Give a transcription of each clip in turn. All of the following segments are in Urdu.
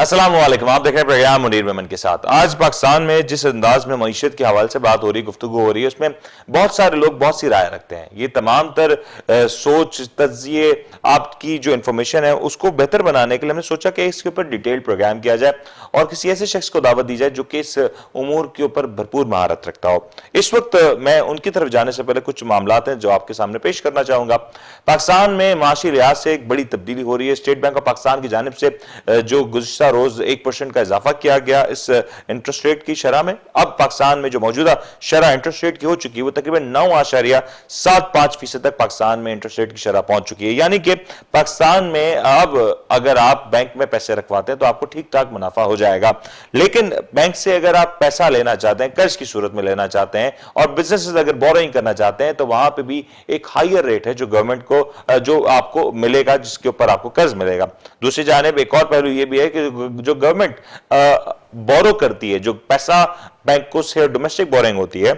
السلام علیکم، آپ دیکھ رہے ہیں پروگرام منیر میمن کے ساتھ۔ آج پاکستان میں جس انداز میں معیشت کے حوالے سے بات ہو رہی، گفتگو ہو رہی ہے، اس میں بہت سارے لوگ بہت سی رائے رکھتے ہیں۔ یہ تمام تر سوچ، تجزیے، آپ کی جو انفارمیشن ہے اس کو بہتر بنانے کے لیے ہم نے سوچا کہ اس کے اوپر ڈیٹیل پروگرام کیا جائے اور کسی ایسے شخص کو دعوت دی جائے جو کہ اس امور کے اوپر بھرپور مہارت رکھتا ہو۔ اس وقت میں ان کی طرف جانے سے پہلے کچھ معاملات ہیں جو آپ کے سامنے پیش کرنا چاہوں گا۔ پاکستان میں معاشی لحاظ سے ایک بڑی تبدیلی ہو رہی ہے۔ اسٹیٹ بینک آف پاکستان کی جانب سے جو گزشتہ روز 1% کا اضافہ کیا گیا اس انٹرسٹ ریٹ کی شرح میں، اب پاکستان میں جو موجودہ شرح انٹرسٹ ریٹ کی ہو چکی ہے وہ تقریباً 9.75% تک پاکستان میں انٹرسٹ ریٹ کی شرح پہنچ چکی ہے۔ یعنی کہ پاکستان میں اب اگر آپ بینک میں پیسے رکھواتے ہیں تو آپ کو ٹھیک ٹھاک منافع ہو جائے گا، لیکن بینک سے اگر آپ پیسہ لینا چاہتے ہیں، قرض کی صورت میں لینا چاہتے ہیں اور بزنس سے اگر بورنگ کرنا چاہتے ہیں تو وہاں پہ بھی ایک ہائر ریٹ ہے جو گورنمنٹ کو جو آپ کو ملے گا، جس کے اوپر آپ کو قرض ملے گا۔ دوسری جانب ایک اور پہلو یہ بھی ہے کہ جو گورنمنٹ بورو کرتی ہے، جو پیسہ بینکوں سے ڈومیسٹک بورنگ ہوتی ہے،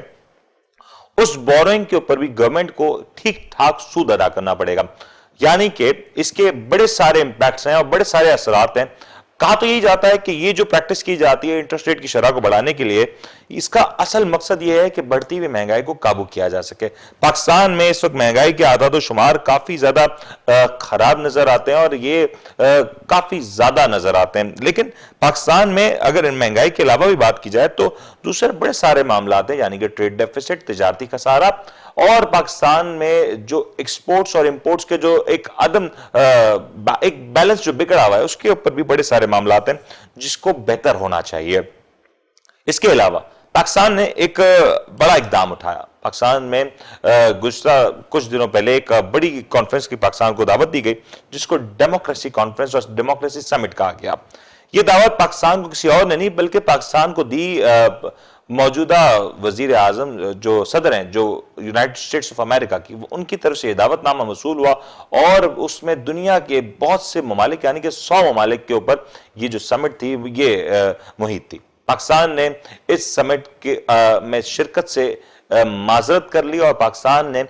اس بورنگ کے اوپر بھی گورنمنٹ کو ٹھیک ٹھاک سود ادا کرنا پڑے گا۔ یعنی کہ اس کے بڑے سارے امپیکٹس ہیں اور بڑے سارے اثرات ہیں۔ کہا تو یہی جاتا ہے کہ یہ جو پریکٹس کی جاتی ہے انٹرسٹ ریٹ کی شرح کو بڑھانے کے لیے، اس کا اصل مقصد یہ ہے کہ بڑھتی ہوئی مہنگائی کو قابو کیا جا سکے۔ پاکستان میں اس وقت مہنگائی کے اعداد و شمار کافی زیادہ خراب نظر آتے ہیں اور یہ کافی زیادہ نظر آتے ہیں، لیکن پاکستان میں اگر مہنگائی کے علاوہ بھی بات کی جائے تو دوسرے بڑے سارے معاملات ہیں، یعنی کہ ٹریڈ ڈیفیسٹ، تجارتی خسارہ، اور پاکستان میں جو ایکسپورٹس اور امپورٹس کے جو ایک بیلنس جو بگڑا ہوا ہے، اس کے اوپر بھی بڑے سارے معاملات ہیں جس کو بہتر ہونا چاہیے۔ اس کے علاوہ پاکستان نے ایک بڑا اقدام اٹھایا۔ پاکستان میں گزشتہ کچھ دنوں پہلے ایک بڑی کانفرنس کی پاکستان کو دعوت دی گئی جس کو ڈیموکریسی کانفرنس اور ڈیموکریسی سمٹ کہا گیا۔ یہ دعوت پاکستان کو کسی اور نے نہیں بلکہ پاکستان کو دی موجودہ وزیر اعظم جو صدر ہیں جو یونائٹڈ اسٹیٹس آف امریکہ کی، ان کی طرف سے یہ دعوت نامہ موصول ہوا اور اس میں دنیا کے بہت سے ممالک یعنی کہ 100 ممالک کے اوپر یہ جو سمٹ تھی یہ محیط تھی۔ پاکستان نے اس سمٹ میں شرکت سے معذرت کر لی اور پاکستان نے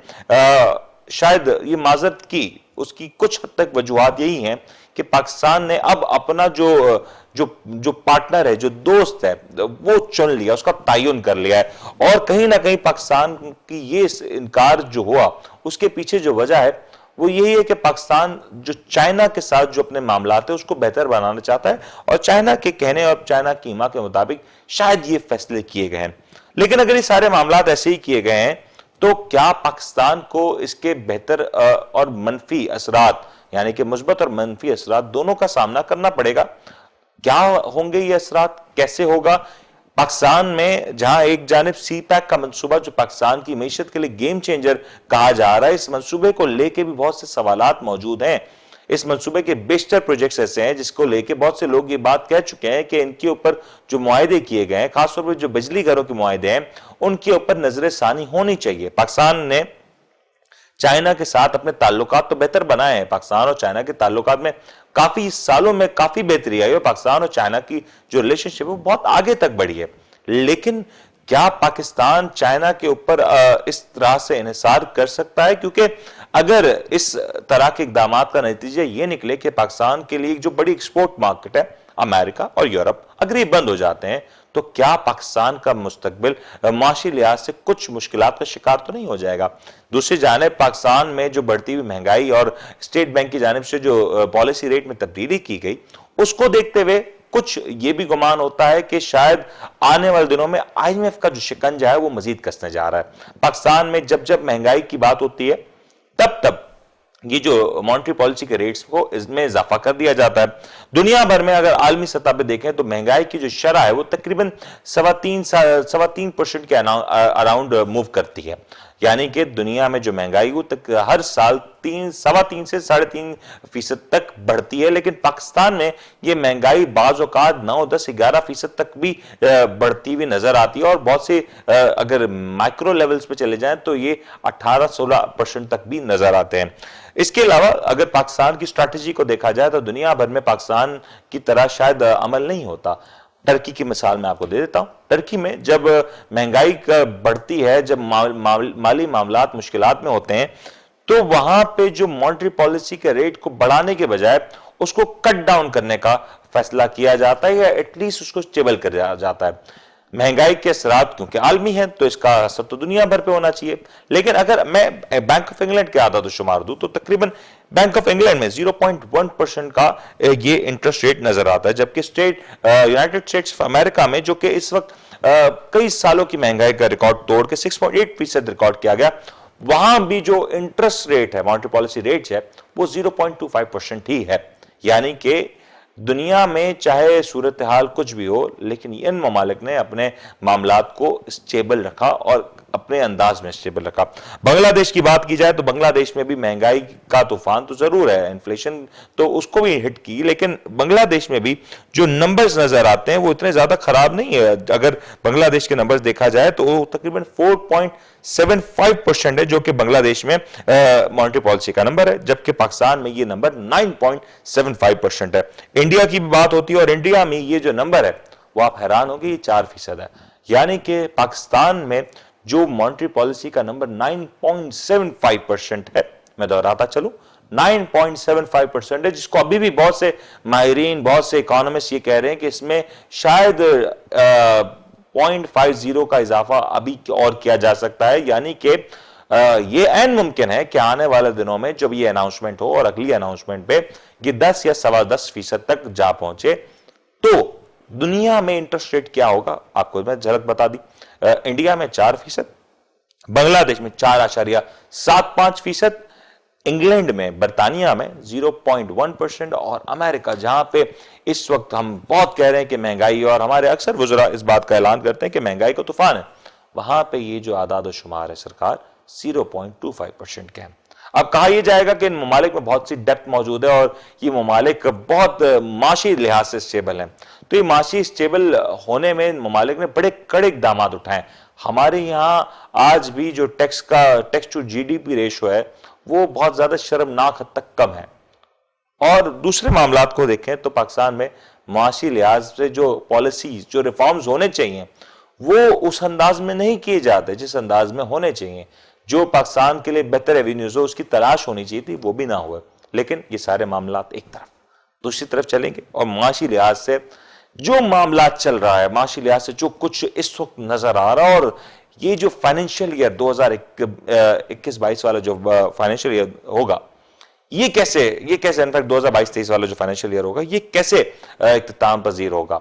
شاید یہ معذرت کی، اس کی کچھ حد تک وجوہات یہی ہیں کہ پاکستان نے اب اپنا جو پارٹنر ہے، جو دوست ہے، وہ چن لیا، اس کا تعین کر لیا ہے، اور کہیں نہ کہیں پاکستان کی یہ انکار جو ہوا اس کے پیچھے جو وجہ ہے وہ یہی ہے کہ پاکستان جو چائنا کے ساتھ جو اپنے معاملات ہیں اس کو بہتر بنانا چاہتا ہے اور چائنا کے کہنے اور چائنا کی ایما کے مطابق شاید یہ فیصلے کیے گئے ہیں۔ لیکن اگر یہ سارے معاملات ایسے ہی کیے گئے ہیں تو کیا پاکستان کو اس کے بہتر اور منفی اثرات یعنی کہ مثبت اور منفی اثرات دونوں کا سامنا کرنا پڑے گا؟ کیا ہوں گے یہ اثرات؟ کیسے ہوگا؟ پاکستان میں جہاں ایک جانب سی پیک کا منصوبہ جو پاکستان کی معیشت کے لیے گیم چینجر کہا جا رہا ہے، اس منصوبے کو لے کے بھی بہت سے سوالات موجود ہیں۔ اس منصوبے کے بیشتر پروجیکٹس ایسے ہیں جس کو لے کے بہت سے لوگ یہ بات کہہ چکے ہیں کہ ان کے اوپر جو معاہدے کیے گئے ہیں، خاص طور پر جو بجلی گھروں کے معاہدے ہیں، ان کے اوپر نظر ثانی ہونی چاہیے۔ پاکستان نے چائنا کے ساتھ اپنے تعلقات تو بہتر بنائے ہیں، پاکستان اور چائنا کے تعلقات میں کافی سالوں میں کافی بہتری آئی اور پاکستان اور چائنا کی جو ریلیشن شپ ہے وہ بہت آگے تک بڑھی ہے، لیکن کیا پاکستان چائنا کے اوپر اس طرح سے انحصار کر سکتا ہے؟ کیونکہ اگر اس طرح کے اقدامات کا نتیجہ یہ نکلے کہ پاکستان کے لیے جو بڑی ایکسپورٹ مارکیٹ ہے امریکہ اور یورپ اگر یہ بند ہو جاتے ہیں تو کیا پاکستان کا مستقبل معاشی لحاظ سے کچھ مشکلات کا شکار تو نہیں ہو جائے گا؟ دوسری جانب پاکستان میں جو بڑھتی ہوئی مہنگائی اور اسٹیٹ بینک کی جانب سے جو پالیسی ریٹ میں تبدیلی کی گئی اس کو دیکھتے ہوئے کچھ یہ بھی گمان ہوتا ہے کہ شاید آنے والے دنوں میں IMF کا جو شکنجہ ہے وہ مزید کسنے جا رہا ہے۔ پاکستان میں جب مہنگائی کی بات ہوتی ہے تب یہ جو مانیٹری پالیسی کے ریٹس کو اس میں اضافہ کر دیا جاتا ہے۔ دنیا بھر میں اگر عالمی سطح پہ دیکھیں تو مہنگائی کی جو شرح ہے وہ تقریباً 3.25% کے اراؤنڈ موو کرتی ہے، یعنی کہ دنیا میں جو مہنگائی وہ ہر سال 3.25 سے 3.5% تک بڑھتی ہے، لیکن پاکستان میں یہ مہنگائی بعض اوقات 9, 10, 11% تک بھی بڑھتی ہوئی نظر آتی ہے اور بہت سے اگر مائکرو لیولز پہ چلے جائیں تو یہ 18-16% تک بھی نظر آتے ہیں۔ اس کے علاوہ اگر پاکستان کی اسٹریٹجی کو دیکھا جائے تو دنیا بھر میں پاکستان کی طرح شاید عمل نہیں ہوتا۔ ٹرکی کی مثال میں آپ کو دے دیتا ہوں۔ ٹرکی میں جب مہنگائی بڑھتی ہے، جب مالی معاملات مشکلات میں ہوتے ہیں تو وہاں پہ جو مانیٹری پالیسی کے ریٹ کو بڑھانے کے بجائے اس کو کٹ ڈاؤن کرنے کا فیصلہ کیا جاتا ہے یا ایٹ لیسٹ اس کو اسٹیبل کر جاتا ہے. مہنگائی کے اثرات کیونکہ عالمی ہیں تو اس کا اثر تو دنیا بھر پہ ہونا چاہیے, لیکن اگر میں بینک آف انگلینڈ کے اعداد و شمار دوں تو تقریباً بینک آف انگلینڈ میں 0.1% کا یہ انٹرسٹ ریٹ نظر آتا ہے, جبکہ یونائٹڈ اسٹیٹس آف امریکہ میں جو کہ اس وقت کئی سالوں کی مہنگائی کا ریکارڈ توڑ کے 6.8% ریکارڈ کیا گیا, وہاں بھی جو انٹرسٹ ریٹ ہے, مانیٹری پالیسی ریٹ ہے, وہ 0.25% ہی ہے. یعنی کہ دنیا میں چاہے صورتحال کچھ بھی ہو, لیکن ان ممالک نے اپنے معاملات کو اسٹیبل رکھا اور اپنے انداز میں اسٹیبل رکھا. بنگلہ دیش کی بات کی جائے تو بنگلہ دیش میں بھی مہنگائی کا طوفان تو ضرور ہے, انفلیشن تو اس کو بھی ہٹ کی, لیکن بنگلہ دیش میں بھی جو نمبرز نظر آتے ہیں وہ اتنے زیادہ خراب نہیں ہے. اگر بنگلہ دیش کے نمبرز دیکھا جائے تو وہ تقریباً 4.75% ہے, جو کہ بنگلہ دیش میں مانیٹری پالیسی کا نمبر ہے, جبکہ پاکستان میں یہ نمبر 9.75% ہے. انڈیا کی بھی بات ہوتی ہے اور انڈیا میں یہ جو نمبر ہے وہ آپ حیران ہوگی, یہ 4% ہے. یعنی کہ پاکستان میں جو مانیٹری پالیسی کا نمبر 9.75% ہے, میں دہراتا چلوں 9.75% ہے, جس کو ابھی بھی بہت سے ماہرین, بہت سے اکانومسٹ یہ کہہ رہے ہیں کہ اس میں شاید 0.50 کا اضافہ ابھی اور کیا جا سکتا ہے. یعنی کہ یہ عین ممکن ہے کہ آنے والے دنوں میں جب یہ اناؤنسمنٹ ہو اور اگلی اناؤنسمنٹ پہ یہ 10 یا 10.25% تک جا پہنچے تو دنیا میں انٹرسٹ ریٹ کیا ہوگا آپ کو میں جھلک بتا دی. انڈیا میں 4%, بنگلہ دیش میں 4.75%, انگلینڈ میں, برطانیہ میں 0.1% اور امریکہ جہاں پہ اس وقت ہم بہت کہہ رہے ہیں کہ مہنگائی, اور ہمارے اکثر وزراء اس بات کا اعلان کرتے ہیں کہ مہنگائی کا طوفان ہے, وہاں پہ یہ جو اعداد و شمار ہے سرکار 0.25% کے ہیں. اب کہا یہ جائے گا کہ ان ممالک میں بہت سی ڈیپتھ موجود ہے اور یہ ممالک بہت معاشی لحاظ سے اسٹیبل ہیں, تو یہ معاشی اسٹیبل ہونے میں ان ممالک نے بڑے کڑے اقدامات اٹھائے. ہمارے یہاں آج بھی جو tax to G D P ratio ہے وہ بہت زیادہ شرمناک حد تک کم ہے. اور دوسرے معاملات کو دیکھیں تو پاکستان میں معاشی لحاظ سے جو پالیسیز, جو ریفارمز ہونے چاہیے وہ اس انداز میں نہیں کیے جاتے جس انداز میں ہونے چاہیے. جو پاکستان کے لیے بہتر ایونیوز ہو اس کی تلاش ہونی چاہیے تھی, وہ بھی نہ ہوئے. لیکن یہ سارے معاملات ایک طرف, دوسری طرف چلیں گے اور معاشی لحاظ سے جو معاملات چل رہا ہے, معاشی لحاظ سے جو کچھ اس وقت نظر آ رہا ہے, اور یہ جو فائنینشیل ایئر 2021-22 والا جو فائنینشیل ایئر ہوگا, یہ کیسے انفیکٹ 2022-23 والا جو فائنینشیل ایئر ہوگا یہ کیسے اختتام پذیر ہوگا,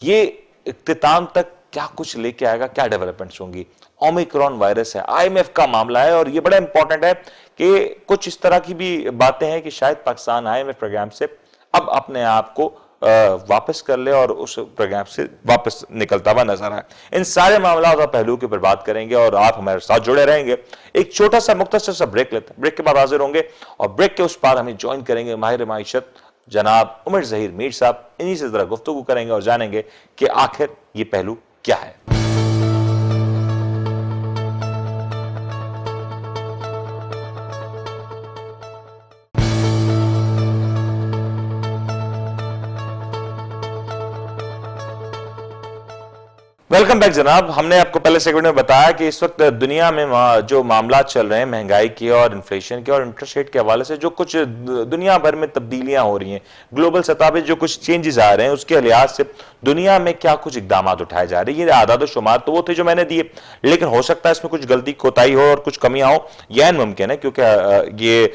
یہ اختتام تک کیا کچھ لے کے آئے گا, کیا ڈیولپمنٹس ہوں گی. اومیکرون وائرس ہے, آئی ایم ایف کا معاملہ ہے, اور یہ بڑا امپورٹنٹ ہے کہ کچھ اس طرح کی بھی باتیں ہیں کہ شاید Pakistan I M F programme سے اب اپنے آپ کو واپس کر لے اور اس پروگرام سے واپس نکلتا ہوا نظر آئے. ان سارے معاملات اور پہلو کے پر بات کریں گے اور آپ ہمارے ساتھ جڑے رہیں گے. ایک چھوٹا سا مختصر سا بریک لیتے ہیں, بریک کے بعد حاضر ہوں گے اور بریک کے اس پار ہمیں جوائن کریں گے ماہر معیشت جناب عمر ظہیر میر صاحب. انہی سے ذرا گفتگو کریں گے اور جانیں گے کہ آخر یہ پہلو کیا ہے. ویلکم بیک جناب. ہم نے آپ کو پہلے سیگمنٹ میں بتایا کہ اس وقت دنیا میں جو معاملات چل رہے ہیں مہنگائی کے اور انفلیشن کے اور انٹرسٹ ریٹ کے حوالے سے, جو کچھ دنیا بھر میں تبدیلیاں ہو رہی ہیں, گلوبل سطح پہ جو کچھ چینجز آ رہے ہیں, اس کے لحاظ سے دنیا میں کیا کچھ اقدامات اٹھائے جا رہے ہیں. یہ اعداد و شمار تو وہ تھے جو میں نے دیے, لیکن ہو سکتا ہے اس میں کچھ غلطی کوتاہی ہو اور کچھ کمیاں ہو, یہ ممکن ہے کیونکہ یہ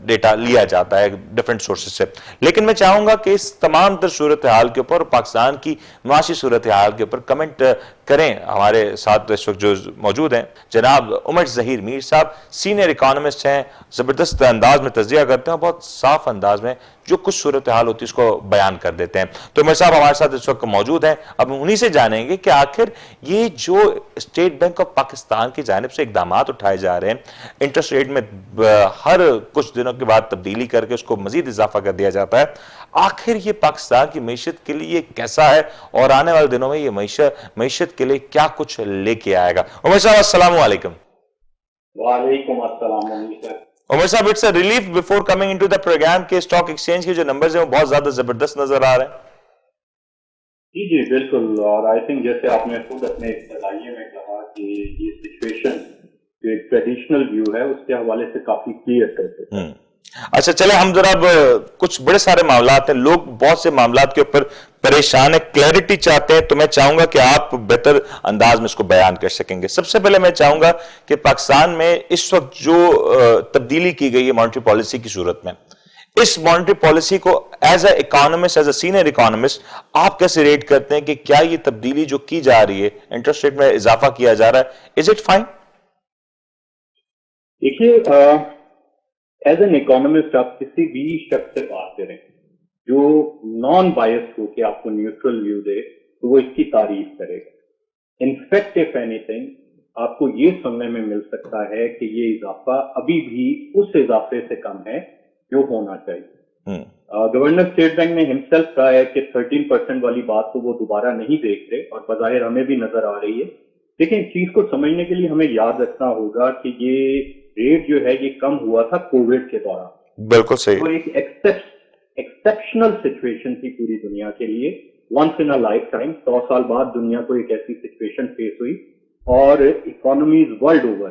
ڈیٹا لیا جاتا ہے ڈفرینٹ سورسز سے. لیکن میں چاہوں گا کہ اس تمام تر صورتحال کے اوپر, پاکستان کی معاشی صورتحال کے اوپر کمنٹ کریں. ہمارے ساتھ اس وقت جو موجود ہیں جناب عمر ظہیر میر صاحب, سینئر اکانومسٹ ہیں, زبردست انداز میں تجزیہ کرتے ہیں, بہت صاف انداز میں جو کچھ صورتحال ہوتی ہے اس کو بیان کر دیتے ہیں. تو عمر صاحب ہمارے ساتھ اس وقت موجود ہیں. اب انہی سے جانیں گے کہ آخر یہ جو اسٹیٹ بینک آف پاکستان کی جانب سے اقدامات اٹھائے جا رہے ہیں, انٹرسٹ ریٹ میں ہر کچھ دنوں کے بعد تبدیلی کر کے اس کو مزید اضافہ کر دیا جاتا ہے, آخر یہ پاکستان کی معیشت کے لیے کیسا ہے اور آنے والے دنوں میں یہ معیشت کے لیے کیا کچھ لے کے آئے گا. عمر صاحب السلام علیکم. وعلیکم السلام. عمر صاحب it's a relief before coming into the programme کے اسٹاک ایکسچینج کے جو نمبرز ہیں وہ بہت زیادہ زبردست نظر آ رہے ہیں. جی جی بالکل, اور آئی تھنک جیسے آپ نے خود اپنے ابتدائیے میں کہا کہ یہ سچویشن جو ایک ٹریڈیشنل ویو ہے اس کے حوالے سے کافی کلیئر کرتے ہیں. اچھا چلے ہم ذرا اب کچھ بڑے سارے معاملات ہیں, لوگ بہت سے معاملات کے اوپر پریشان ہیں, کلیئرٹی چاہتے ہیں, تو میں چاہوں گا کہ آپ بہتر انداز میں اس کو بیان کر سکیں گے. سب سے پہلے میں چاہوں گا کہ پاکستان میں اس وقت جو تبدیلی کی گئی ہے مانیٹری پالیسی کی صورت میں, اس مانیٹری پالیسی کو as a economist, as a senior economist آپ کیسے ریٹ کرتے ہیں کہ کیا یہ تبدیلی جو کی جا رہی ہے, انٹرسٹ ریٹ میں اضافہ کیا جا رہا ہے, از اٹ فائن؟ دیکھیے ایز این اکانومسٹ آپ کسی بھی شخص سے بات کریں جو نان بائس ہو کے آپ کو نیوٹرل ویو دے تو وہ اس کی تعریف کرے گا. انفیکٹ اف اینی تھنگ آپ کو یہ سننے میں مل سکتا ہے کہ یہ اضافہ ابھی بھی اس اضافے سے کم ہے جو ہونا چاہیے. گورنر اسٹیٹ بینک نے ہمسیلف کہا ہے کہ 13% والی بات کو وہ دوبارہ نہیں دیکھ رہے, اور بظاہر ہمیں بھی نظر آ رہی ہے. لیکن اس چیز کو سمجھنے کے لیے ہمیں یاد رکھنا ہوگا کہ یہ ریٹ جو ہے یہ کم ہوا تھا کووڈ کے دوران. بالکل صحیح. تو ایک ایکسپشنل سچویشن تھی پوری دنیا کے لیے, once in a lifetime. 100 سال بعد دنیا کو ایک ایسی سچویشن فیس ہوئی اور economies world over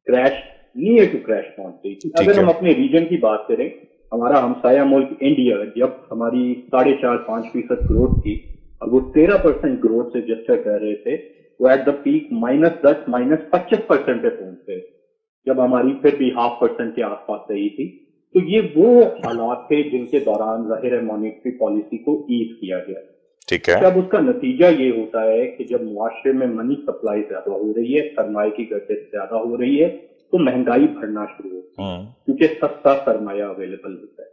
crash, near to crash پہنچ گئی تھی. اگر ہم اپنے ریجن کی بات کریں, ہمارا ہمسایہ ملک انڈیا جب ہماری 4.5-5% گروتھ تھی اور وہ 13% گروتھ سے رجسٹر کر رہے تھے, وہ ایٹ دا پیک -10 -25% پہ پہنچے جب ہماری پھر بھی 0.5% کے آس پاس رہی تھی. تو یہ وہ حالات تھے جن کے دوران ظاہر مانیٹری پالیسی کو ایز کیا گیا. ٹھیک ہے. جب اس کا نتیجہ یہ ہوتا ہے کہ جب معاشرے میں منی سپلائی زیادہ ہو رہی ہے, سرمایہ کی گردش زیادہ ہو رہی ہے, تو مہنگائی بڑھنا شروع ہوتی ہے کیونکہ سستا سرمایہ اویلیبل ہوتا ہے.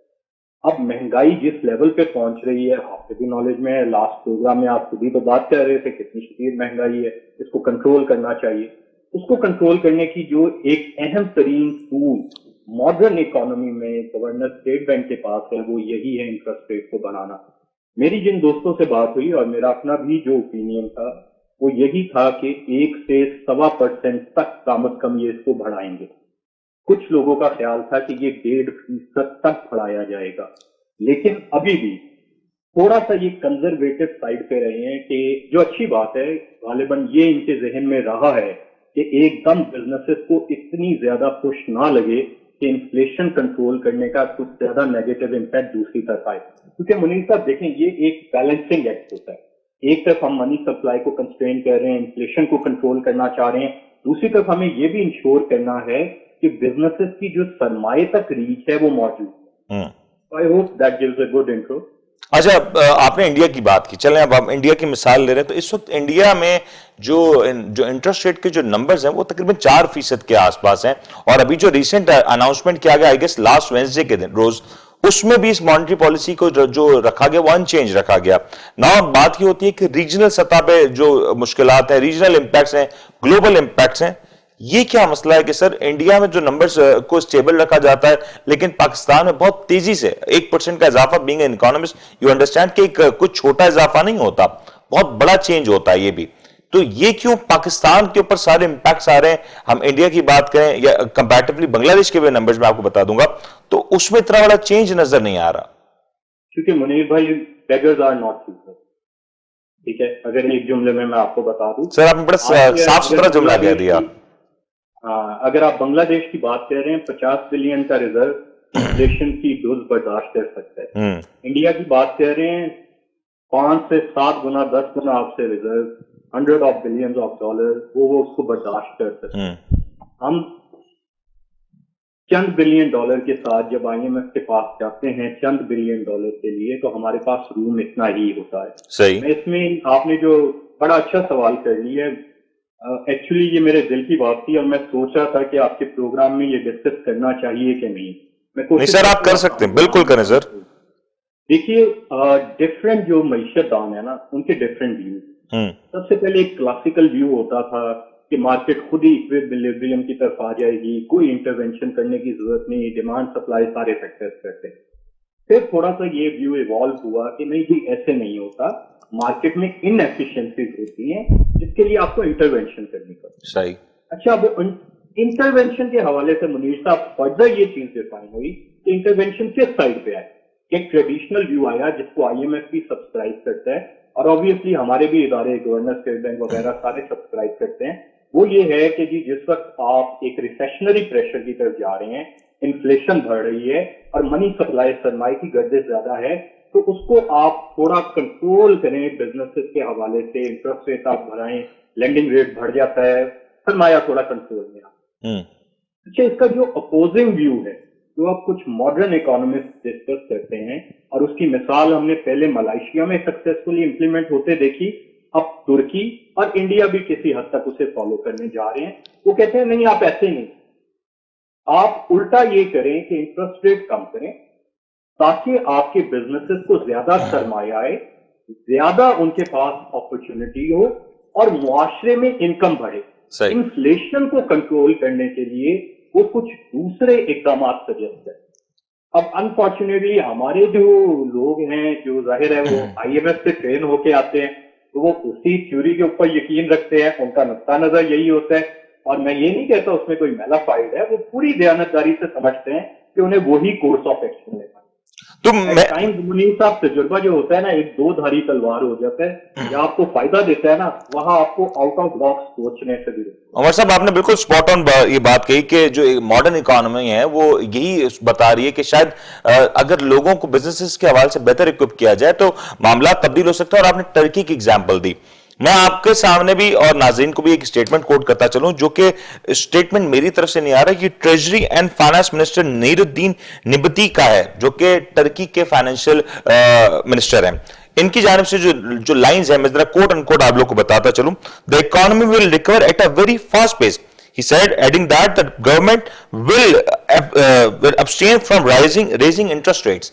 اب مہنگائی جس لیول پہ پہنچ رہی ہے, آپ کے بھی نالج میں ہے, لاسٹ پروگرام میں آپ خود ہی تو بات کر رہے تھے کتنی شدید مہنگائی ہے, اس کو کنٹرول کرنا چاہیے. اس کو کنٹرول کرنے کی جو ایک اہم ترین ٹول ماڈرن اکانومی میں گورنر اسٹیٹ بینک کے پاس ہے وہ یہی ہے انٹرسٹ ریٹ کو بڑھانا. میری جن دوستوں سے بات ہوئی اور میرا اپنا بھی جو اوپینین تھا وہ یہی تھا کہ 1 سے 1.25% تک کم از کم یہ اس کو بڑھائیں گے. کچھ لوگوں کا خیال تھا کہ یہ 1.5% تک بڑھایا جائے گا, لیکن ابھی بھی تھوڑا سا یہ کنزرویٹو سائڈ پہ رہے ہیں, کہ جو اچھی بات ہے غالباً یہ ان کے ذہن میں رہا ہے کہ ایک دم بزنسز کو اتنی زیادہ پش نہ لگے کہ انفلیشن کنٹرول کرنے کا کچھ زیادہ نیگیٹو امپیکٹ دوسری طرف آئے. کیونکہ منیر صاحب دیکھیں یہ ایک بیلنسنگ ایکٹ ہوتا ہے. ایک طرف ہم منی سپلائی کو کنسٹرین کر رہے ہیں, انفلیشن کو کنٹرول کرنا چاہ رہے ہیں, دوسری طرف ہمیں یہ بھی انشور کرنا ہے کہ بزنسز کی جو سرمایہ تک ریچ ہے وہ موجود ہے. I hope that gives a good intro. اچھا آپ نے انڈیا کی بات کی, چلیں اب ہم انڈیا کی مثال لے رہے ہیں. تو اس وقت انڈیا میں جو انٹرسٹ ریٹ کے جو نمبرز ہیں وہ تقریباً 4% کے آس پاس ہیں, اور ابھی جو ریسنٹ اناؤنسمنٹ کیا گیا آئی گیس لاسٹ وینسڈے کے دن روز, اس میں بھی اس مانیٹری پالیسی کو جو رکھا گیا وہ ان چینج رکھا گیا. نا بات یہ ہوتی ہے کہ ریجنل سطح پہ جو مشکلات ہیں, ریجنل امپیکٹس ہیں, گلوبل امپیکٹس ہیں, یہ کیا مسئلہ ہے کہ سر انڈیا میں جو نمبرز کو سٹیبل رکھا جاتا ہے لیکن پاکستان میں بہت تیزی سے 1% کا اضافہ, being an economist you understand کہ کچھ چھوٹا اضافہ نہیں ہوتا, بہت بڑا چینج ہوتا ہے یہ بھی. تو یہ کیوں پاکستان کے اوپر سارے امپیکٹس آ رہے ہیں؟ ہم انڈیا کی بات کریں یا کمپیریٹیولی بنگلہ دیش کے بھی نمبرز میں آپ کو بتا دوں گا, تو اس میں اتنا بڑا چینج نظر نہیں آ رہا. کیونکہ منیر بھائی بیگرز آر ناٹ چوزرز. ٹھیک ہے, اگر ایک جملے میں آپ کو بتا دوں, سر آپ نے بڑا صاف ستھرا جملہ کہہ دیا. اگر آپ بنگلہ دیش کی بات کر رہے ہیں 50 بلین کا ریزرو انفلیشن کی ڈوز برداشت کر سکتا ہے. انڈیا کی بات کر رہے ہیں 5 سے 7 گنا 10 گنا آپ سے reserve, 100 of billions of dollar وہ اس کو برداشت کر سکتے ہیں. ہم چند بلین ڈالر کے ساتھ جب آئی ایم ایف کے پاس جاتے ہیں چند بلین ڈالر کے لیے, تو ہمارے پاس روم اتنا ہی ہوتا ہے. صحیح. اس میں آپ نے جو بڑا اچھا سوال کر لیا ہے, ایکچولی یہ میرے دل کی بات تھی اور میں سوچ رہا تھا کہ آپ کے پروگرام میں یہ ڈسکس کرنا چاہیے کہ نہیں. نہیں سر آپ کر سکتے ہیں, بالکل کریں سر. دیکھیے ڈفرینٹ جو معیشت دان ہے نا ان کے ڈفرینٹ ویو. سب سے پہلے ایک کلاسیکل ویو ہوتا تھا کہ مارکیٹ خود ہی ایکویلبریم کی طرف آ جائے گی, کوئی انٹرونشن کرنے کی ضرورت نہیں, ڈیمانڈ سپلائی سارے فیکٹرز کرتے. پھر تھوڑا سا یہ ویو ایوالو ہوا کہ نہیں جی ایسے نہیں ہوتا, مارکیٹ میں ان ایفیشنسیز ہوتی ہیں جس کے لیے آپ کو انٹرونشن کرنی پڑتی ہے. صحیح. اچھا اب انٹرونشن کے حوالے سے منیر صاحب فردر یہ چیز ڈیفائن ہوئی کہ انٹرونشن کس سائڈ پہ آئے. ایک ٹریڈیشنل ویو آیا جس کو آئی ایم ایف بھی سبسکرائب کرتا ہے, اور آبویسلی ہمارے بھی ادارے گورنر اسٹیٹ بینک وغیرہ سارے سبسکرائب کرتے ہیں, وہ یہ ہے کہ جی جس وقت آپ ایک ریسیشنری پریشر کی طرف جا رہے ہیں, انفلیشن بڑھ رہی ہے اور منی سپلائی سرمایہ کی گردش زیادہ ہے, تو اس کو آپ تھوڑا کنٹرول کریں بزنس کے حوالے سے, انٹرسٹ ریٹ آپ بڑھائیں, لینڈنگ ریٹ بڑھ جاتا ہے, سرمایہ تھوڑا کنٹرول میں آتا ہے. اچھا, اس کا جو اپوزنگ ویو ہے جو آپ کچھ ماڈرن اکانومسٹ ڈسکس کرتے ہیں, اور اس کی مثال ہم نے پہلے ملائیشیا میں سکسیسفلی امپلیمنٹ ہوتے دیکھی, اب ترکی اور انڈیا بھی کسی حد تک اسے فالو کرنے جا رہے ہیں. وہ کہتے ہیں نہیں آپ ایسے نہیں, آپ الٹا یہ کریں کہ انٹرسٹ ریٹ کم کریں تاکہ آپ کے بزنسز کو زیادہ سرمایہ آئے, زیادہ ان کے پاس اپرچونٹی ہو اور معاشرے میں انکم بڑھے. انفلیشن کو کنٹرول کرنے کے لیے وہ کچھ دوسرے اقدامات سجیسٹ کریں. اب انفارچونیٹلی ہمارے جو لوگ ہیں جو ظاہر ہے وہ آئی ایم ایف سے ٹرین ہو کے آتے ہیں تو وہ اسی تھیوری کے اوپر یقین رکھتے ہیں, ان کا نقطہ نظر یہی ہوتا ہے. اور میں یہ نہیں کہتا اس میں کوئی میلافائڈ ہے, وہ پوری دیانتداری سے سمجھتے ہیں کہ انہیں وہی کورس آف ایکشن لینا ہے. تو منیر صاحب تجربہ جو ہوتا ہے نا ایک دو دھاری تلوار ہو جاتا ہے, یا آپ کو فائدہ دیتا ہے نا وہاں آپ کو آؤٹ آف باکس سوچنے سے بھی. عمر صاحب آپ نے بالکل اسپاٹ آن یہ بات کہی کہ جو ماڈرن اکانومی ہے وہ یہی بتا رہی ہے کہ شاید اگر لوگوں کو بزنسز کے حوالے سے بہتر اکوپ کیا جائے تو معاملات تبدیل ہو سکتا ہے. اور آپ نے ترکی کی اگزامپل دی, میں آپ کے سامنے بھی اور ناظرین کو بھی ایک سٹیٹمنٹ کوٹ کرتا چلوں جو کہ سٹیٹمنٹ میری طرف سے نہیں آ رہا, یہ ٹریجری اینڈ فائنانس منسٹر نیر الدین نبتی کا ہے جو کہ ٹرکی کے فائنینشیل منسٹر ہیں. ان کی جانب سے جو لائنز ہیں میں ذرا کوٹ اینڈ کوٹ آپ لوگ کو بتاتا چلوں. The economy will recover at a very fast pace, he said, adding that the government will abstain from raising interest rates.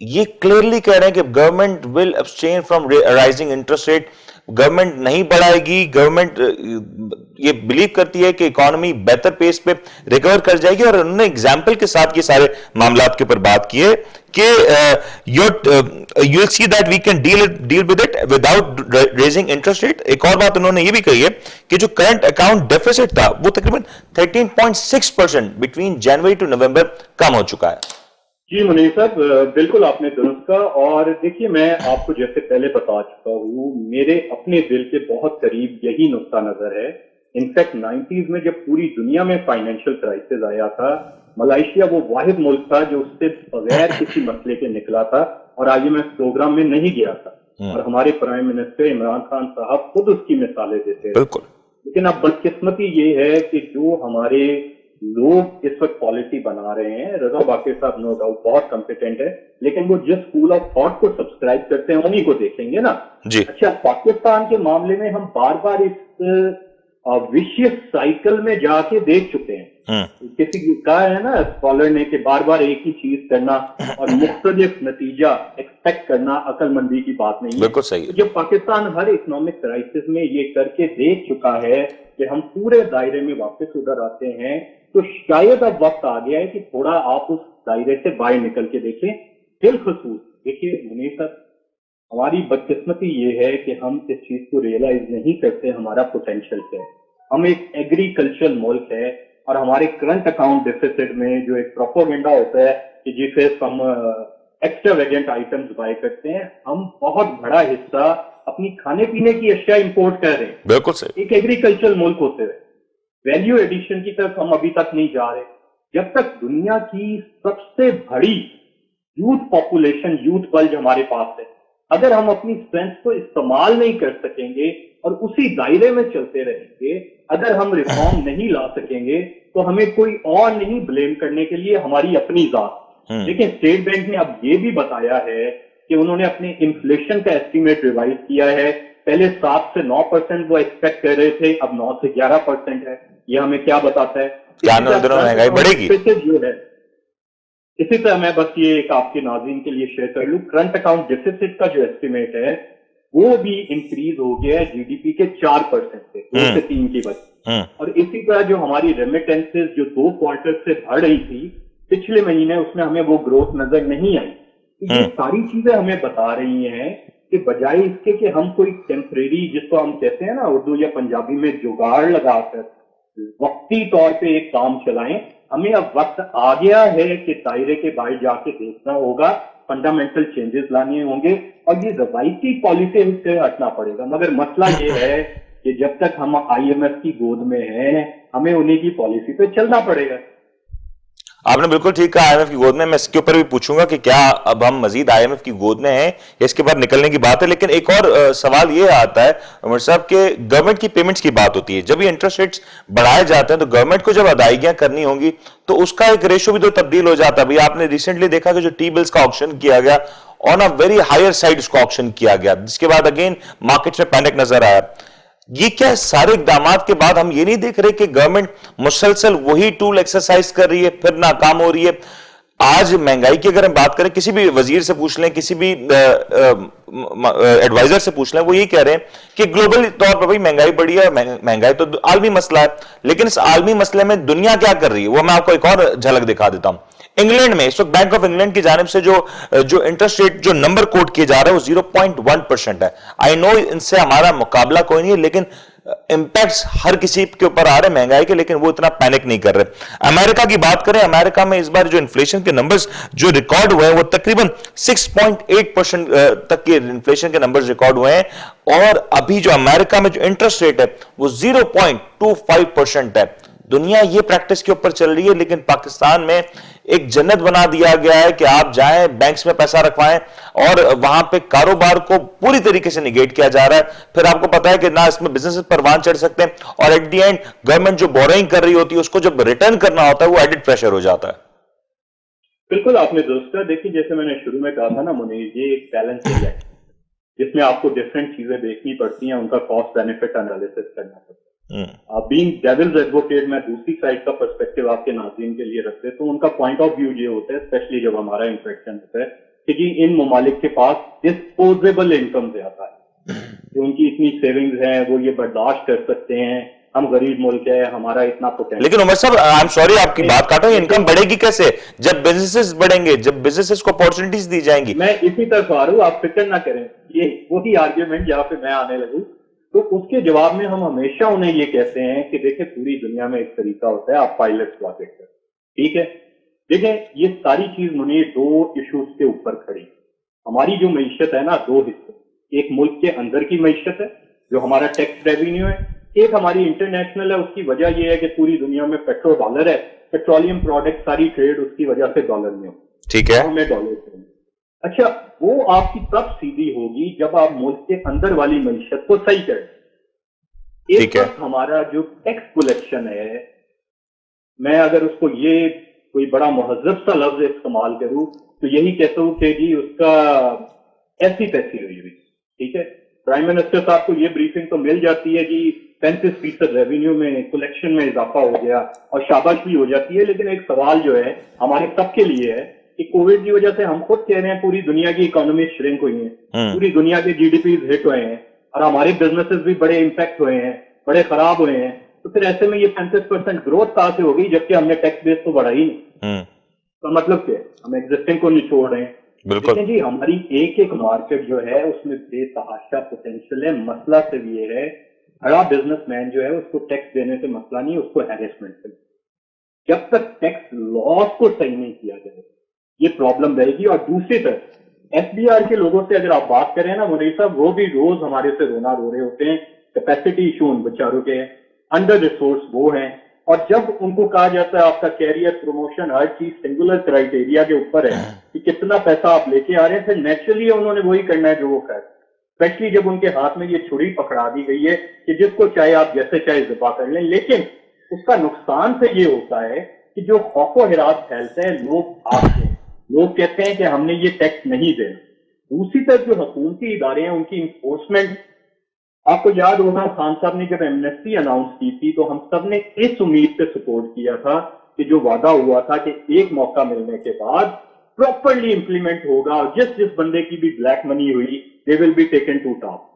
یہ کلیئرلی کہہ رہے ہیں کہ government will abstain from rising interest rate. Government نہیں بڑھائے گی, گورنمنٹ یہ بلیو کرتی ہے کہ اکانومی بہتر پیس پہ ریکور کر جائے گی. اور انہوں نے ایگزامپل کے ساتھ یہ سارے معاملات کے اوپر بات کی ہے کہ you will see that we can deal with it without raising interest rate. ایک اور بات انہوں نے یہ بھی کہی ہے کہ جو کرنٹ اکاؤنٹ ڈیفیسٹ تھا وہ تقریباً 13.6% بٹوین جنوری ٹو نومبر کم ہو چکا ہے. جی منیر صاحب بالکل آپ نے درست کہا. اور دیکھیے میں آپ کو جیسے پہلے بتا چکا ہوں میرے اپنے دل کے بہت قریب یہی نقطہ نظر ہے. انفیکٹ 90s میں جب پوری دنیا میں فائنینشیل کرائسس آیا تھا, ملائیشیا وہ واحد ملک تھا جو اس سے بغیر کسی مسئلے کے نکلا تھا اور آئی ایم ایف پروگرام میں نہیں گیا تھا. اور ہمارے پرائم منسٹر عمران خان صاحب خود اس کی مثالیں دیتے ہیں. لیکن اب بدقسمتی یہ ہے کہ جو ہمارے لوگ اس وقت پالیسی بنا رہے ہیں, رضا باقر صاحب نو ڈاؤٹ بہت کمپیٹنٹ ہے, لیکن وہ جس اسکول آف تھاٹ کو سبسکرائب کرتے ہیں انہیں کو دیکھیں گے نا. اچھا, پاکستان کے معاملے میں ہم بار بار اس وشیس سائیکل میں جا کے دیکھ چکے ہیں. کسی کہا ہے نا اسکالر نے کہ بار بار ایک ہی چیز کرنا اور مختلف نتیجہ ایکسپیکٹ کرنا عقل مندی کی بات نہیں. بالکل صحیح. جب پاکستان ہر اکنامک کرائسس میں یہ کر کے دیکھ چکا ہے کہ ہم پورے دائرے میں واپس ادھر آتے ہیں, تو شاید اب وقت آ گیا ہے کہ تھوڑا آپ اس دائرے سے باہر نکل کے دیکھیں. بالخصوص دیکھیے منیر صاحب, ہماری بدقسمتی یہ ہے کہ ہم اس چیز کو ریئلائز نہیں کرتے ہمارا پوٹینشیل ہے. ہم ایک ایگریکلچرل ملک ہے اور ہمارے کرنٹ اکاؤنٹ ڈیفیسٹ میں جو ایک پروپیگنڈا ہوتا ہے کہ جسے ہم ایکسٹرا ویگنٹ آئٹمز بائی کرتے ہیں, ہم بہت بڑا حصہ اپنی کھانے پینے کی اشیاء امپورٹ کر رہے ہیں. بالکل صحیح. ایک ایگریکلچرل ملک ہوتے ہوئے ویلیو ایڈیشن کی طرف ہم ابھی تک نہیں جا رہے. جب تک دنیا کی سب سے بڑی یوتھ پاپولیشن, یوتھ بلج ہمارے پاس ہے, اگر ہم اپنی اسٹرینتھ کو استعمال نہیں کر سکیں گے اور اسی دائرے میں چلتے رہیں گے, اگر ہم ریفارم نہیں لا سکیں گے تو ہمیں کوئی اور نہیں بلیم کرنے کے لیے ہماری اپنی ذات. لیکن اسٹیٹ بینک نے اب یہ بھی بتایا ہے کہ انہوں نے اپنے انفلیشن کا ایسٹیمیٹ ریوائز کیا ہے. پہلے 7 سے 9% وہ ایکسپیکٹ کر رہے تھے, اب 9 سے 11% ہے. یہ ہمیں کیا بتا ہے؟ مہنگائی بڑھے گی. جو ہے اسی طرح میں بس یہ ایک آپ کے ناظرین کے لیے شیئر کر لوں, کرنٹ اکاؤنٹ ڈیفیسٹ کا جو ایسٹیمیٹ ہے وہ بھی انکریز ہو گیا ہے جی ڈی پی کے 4% سے 2 سے 3 کی وجہ. اور اسی طرح جو ہماری ریمیٹنسز جو 2 کوارٹر سے بڑھ رہی تھی پچھلے مہینے, اس میں ہمیں وہ گروتھ نظر نہیں آئی. یہ ساری چیزیں ہمیں بتا رہی ہیں کہ بجائے اس کے کہ ہم کوئی ٹیمپریری, جس کو ہم کہتے ہیں نا اردو یا پنجابی میں جگاڑ لگا کر وقتی طور پہ ایک کام چلائیں, ہمیں اب وقت آ گیا ہے کہ دائرے کے باہر جا کے دیکھنا ہوگا, فنڈامنٹل چینجز لانے ہوں گے اور یہ روایتی پالیسی سے ہٹنا پڑے گا. مگر مسئلہ یہ ہے کہ جب تک ہم IMF کی گود میں ہیں ہمیں انہیں کی پالیسی پہ چلنا پڑے گا. آپ نے بالکل ٹھیک کہا, IMF کی گود میں اس کے اوپر بھی پوچھوں گا کہ کیا اب ہم مزید IMF کی گود میں ہیں یا اس کے بعد نکلنے کی بات ہے. لیکن ایک اور سوال یہ آتا ہے عمر صاحب کہ گورنمنٹ کی پیمنٹس کی بات ہوتی ہے, جب یہ انٹرسٹ ریٹس بڑھائے جاتے ہیں تو گورنمنٹ کو جب ادائیگیاں کرنی ہوں گی تو اس کا ایک ریشو بھی تو تبدیل ہو جاتا ہے. ابھی آپ نے ریسنٹلی دیکھا کہ جو ٹی بلز کا آکشن کیا گیا آن اے ویری ہائر سائڈ اس کو آکشن کیا گیا, جس کے بعد اگین مارکیٹ میں پینک نظر آیا. یہ کیا سارے اقدامات کے بعد ہم یہ نہیں دیکھ رہے کہ گورنمنٹ مسلسل وہی ٹول ایکسرسائز کر رہی ہے پھر ناکام ہو رہی ہے؟ آج مہنگائی کی اگر ہم بات کریں, کسی بھی وزیر سے پوچھ لیں, کسی بھی ایڈوائزر سے پوچھ لیں, وہ یہی کہہ رہے ہیں کہ گلوبل طور پر بھائی مہنگائی بڑھی ہے, مہنگائی تو عالمی مسئلہ ہے, لیکن اس عالمی مسئلے میں دنیا کیا کر رہی ہے وہ میں آپ کو ایک اور جھلک دکھا دیتا ہوں. انگلینڈ میں اس وقت بینک آف انگلینڈ کی جانب سے جو انٹرسٹ ریٹ جو نمبر کوٹ کیے جا رہا ہے وہ 0.1% ہے. آئی نو ان سے ہمارا مقابلہ کوئی نہیں ہے, لیکن امپیکٹس ہر کسی کے اوپر آ رہے ہیں مہنگائی کے, لیکن وہ اتنا پینک نہیں کر رہے. امریکہ کی بات کریں, امریکہ میں اس بار جو انفلیشن کے نمبرز جو ریکارڈ ہوئے ہیں وہ تقریباً 6.8% تک کے انفلیشن کے نمبرز ریکارڈ ہوئے ہیں, اور ابھی جو امریکہ میں جو انٹرسٹ ریٹ ہے وہ 0.25% ہے. دنیا یہ پریکٹس کے اوپر چل رہی ہے, لیکن پاکستان میں ایک جنت بنا دیا گیا ہے کہ آپ جائیں بینکس میں پیسہ رکھوائیں اور وہاں پہ کاروبار کو پوری طریقے سے نیگیٹ کیا جا رہا ہے. پھر آپ کو پتا ہے کہ نہ اس میں بزنس پروان چڑھ سکتے ہیں, اور ایٹ دی اینڈ گورنمنٹ جو بورنگ کر رہی ہوتی ہے اس کو جب ریٹرن کرنا ہوتا ہے وہ ایڈڈ پریشر ہو جاتا ہے. بالکل آپ نے درست کہا. دیکھیے جیسے میں نے شروع میں کہا تھا نا منیر, یہ ایک بیلنسنگ ہے جس میں آپ کو ڈفرینٹ چیزیں دیکھنی پڑتی ہیں, ان کا کاسٹ بینیفٹ انالیسس کرنا پڑتا ہے. بینگ ڈیولز ایڈوکیٹ میں دوسری سائڈ کا پرسپیکٹو آپ کے ناظرین کے لیے رکھتے تو ان کا پوائنٹ آف ویو یہ ہوتا ہے, اسپیشلی جب ہمارا انٹریکشن ہوتا ہے, کہ جی ان ممالک کے پاس ڈسپوزیبل انکم زیادہ ہے, جو ان کی اتنی سیونگز ہیں وہ یہ برداشت کر سکتے ہیں. ہم غریب ملک ہے, ہمارا اتنا پوٹینشل. لیکن عمر صاحب آئی ایم سوری آپ کی بات کاٹا, انکم بڑھے گی کیسے جب بزنسز بڑھیں گے, جب بزنسز کو اپورچونٹیز دی جائیں گی؟ میں اسی طرف آ رہا ہوں, آپ فکر نہ کریں, یہ وہی آرگیومنٹ جہاں پہ میں آنے لگوں. تو اس کے جواب میں ہم ہمیشہ انہیں یہ کہتے ہیں کہ دیکھیں پوری دنیا میں ایک طریقہ ہوتا ہے, آپ پائلٹ پروجیکٹ کریں, ٹھیک ہے. دیکھیں یہ ساری چیز منیر دو ایشوز کے اوپر کھڑی. ہماری جو معیشت ہے نا, دو حصے, ایک ملک کے اندر کی معیشت ہے جو ہمارا ٹیکس ریونیو ہے, ایک ہماری انٹرنیشنل ہے. اس کی وجہ یہ ہے کہ پوری دنیا میں پیٹرو ڈالر ہے, پیٹرولیم پروڈکٹ ساری ٹریڈ اس کی وجہ سے ڈالر میں ہو, ٹھیک ہے, ہمیں ڈالر سے. اچھا وہ آپ کی تب سیدھی ہوگی جب آپ ملک کے اندر والی معیشت کو صحیح کریں. ایک وقت ہمارا جو ٹیکس کلیکشن ہے, میں اگر اس کو یہ کوئی بڑا مہذب سا لفظ استعمال کروں تو یہی کہتا ہوں کہ جی اس کا ایسی تیسی ہوئی ہوئی, ٹھیک ہے. پرائم منسٹر صاحب کو یہ بریفنگ تو مل جاتی ہے جی 35% ریونیو میں کلیکشن میں اضافہ ہو گیا, اور شاباش بھی ہو جاتی ہے. لیکن ایک سوال جو ہے ہمارے سب کے لیے ہے کہ کووڈ کی وجہ سے ہم خود کہہ رہے ہیں پوری دنیا کی اکانومی شرنک ہوئی ہیں, پوری دنیا کے GDPs ہٹ ہوئے ہیں, اور ہمارے بزنسز بھی بڑے امپیکٹ ہوئے ہیں, بڑے خراب ہوئے ہیں. تو پھر ایسے میں یہ 35% گروتھ کہاں سے ہوگی جبکہ ہم نے ٹیکس بیس تو بڑھا ہی نہیں. تو مطلب کیا, ہم ایگزسٹنگ کو نہیں چھوڑ رہے ہیں. لیکن جی ہماری ایک ایک مارکیٹ جو ہے اس میں بے تحاشا پوٹینشیل ہے. مسئلہ صرف یہ ہے, بڑا بزنس مین جو ہے اس کو ٹیکس دینے سے مسئلہ نہیں, اس کو ہیریسمنٹ سے. جب تک ٹیکس لاس کو صحیح نہیں کیا جائے یہ پرابلم رہے گی. اور دوسری طرف SBR کے لوگوں سے اگر آپ بات کریں نا منیر صاحب, وہ بھی روز ہمارے سے رونا رو رہے ہوتے ہیں. کیپیسٹی ایشو ان بچاروں کے ہیں, انڈر ریسورس وہ ہیں, اور جب ان کو کہا جاتا ہے آپ کا کیریئر پروموشن ہر چیز سنگولر کرائٹیریا کے اوپر ہے کہ کتنا پیسہ آپ لے کے آ رہے ہیں, پھر نیچرلی انہوں نے وہی کرنا ہے جو وہ کر. اسپیشلی جب ان کے ہاتھ میں یہ چھری پکڑا دی گئی ہے کہ جس کو چاہے آپ جیسے چاہے ذبح کر لیں. لیکن اس کا نقصان سے یہ ہوتا ہے کہ جو خوف و ہراس پھیلتے ہیں, لوگ بھاگتے ہیں, لوگ کہتے ہیں کہ ہم نے یہ ٹیکس نہیں دینا. دوسری طرف جو حکومتی ادارے ہیں ان کی انفورسمنٹ, آپ کو یاد ہوگا خان صاحب نے جب ایمنیسٹی اناؤنس کی تھی تو ہم سب نے اس امید سے سپورٹ کیا تھا کہ جو وعدہ ہوا تھا کہ ایک موقع ملنے کے بعد پراپرلی امپلیمنٹ ہوگا, اور جس بندے کی بھی بلیک منی ہوئی they will be taken to top.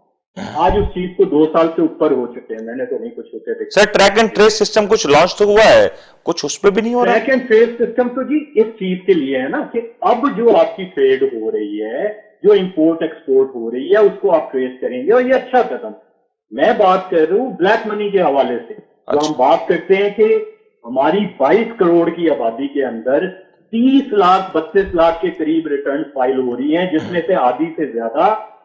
آج اس چیز کو 2 سال سے اوپر ہو چکے ہیں, میں نے تو نہیں کچھ ہوتے دیکھا. سر ٹریک اینڈ ٹریس سسٹم کچھ لانچ تو ہوا ہے, کچھ اس پہ بھی نہیں ہو رہا. ٹریک اینڈ ٹریس سسٹم تو جی اس چیز کے لیے ہے نا کہ اب جو آپ کی ٹریڈ ہو رہی ہے, جو امپورٹ ایکسپورٹ ہو رہی ہے, اس کو آپ ٹریس کریں گے, اور یہ اچھا قدم. میں بات کر رہا ہوں بلیک منی کے حوالے سے. جو ہم بات کرتے ہیں کہ ہماری 22 کروڑ کی آبادی کے اندر 30 لاکھ 32 لاکھ کے قریب ریٹرن فائل ہو رہی ہیں, جس میں سے آدھی سے زیادہ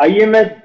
IMF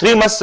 3 months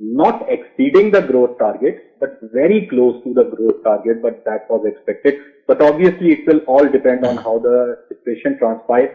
not exceeding the growth target, but very close to the growth target, but that was expected. But obviously it will all depend on how the situation transpires.